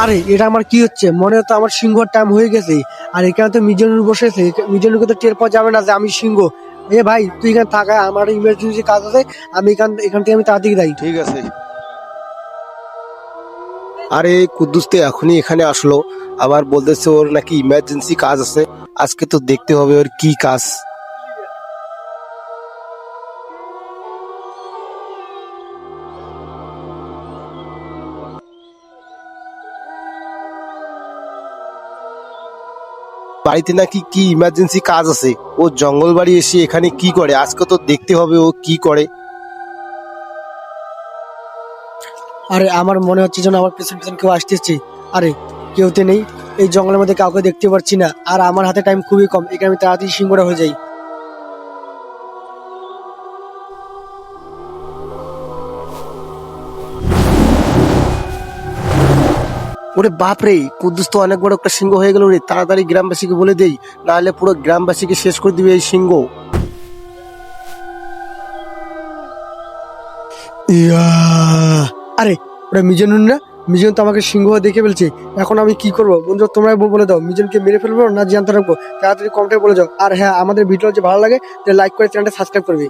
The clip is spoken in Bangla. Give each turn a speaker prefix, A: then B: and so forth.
A: আরে এটা আমার কি হচ্ছে, মনে হতো আমার সিংহর টাইম হয়ে গেছে। আর এখানে তো মিজানুর বসেছে, মিজানুকে তো টের পাওয়া যাবে না যে আমি সিংহ। এ ভাই তুই এখানে থাকা, আমার ইমার্জেন্সি কাজ আছে। আমি এখান থেকে আমি তাড়াতাড়ি যাই।
B: ঠিক আছে। আরে কুদ্দুস তো এখনই এখানে আসলো, আবার বলতেছে ওর নাকি ইমার্জেন্সি কাজ আছে। আজকে তো দেখতে হবে ওর কি কাজ। বাড়িতে নাকি কি ইমার্জেন্সি কাজ আছে, ও জঙ্গল বাড়ি এসে এখানে কি করে? আজকে তো দেখতে হবে ও কি করে।
A: আরে আমার মনে হচ্ছে যেন আমার পেছন পেছন কেউ আসতেছে। আরে কেউ তো নেই, এই জঙ্গলের মধ্যে কাউকে দেখতে পাচ্ছি না। আর আমার হাতে টাইম খুবই কম, এখানে আমি তাড়াতাড়ি সিংহটা হয়ে যাই।
B: ওরে বাপ রে, কুদ্দুস তো অনেক বড় একটা সিংহ হয়ে গেল রে। তাড়াতাড়ি গ্রামবাসীকে বলে দেই, নাহলে পুরো গ্রামবাসীকে শেষ করে দিবে এই সিংহ।
A: ইয়া! আরে ওটা মিজানুর না? মিজান তো আমাকে সিংহ দেখে ফেলছে। এখন আমি কি করবো বন্ধু, তোমরাই বলে দাও, মিজানকে মেরে ফেলবো না জ্যান্ত রাখবো? তাড়াতাড়ি কমেন্টে বলে যাও। আর হ্যাঁ, আমাদের ভিডিও যদি ভালো লাগে তাহলে লাইক করে চ্যানেলটা সাবস্ক্রাইব করবে।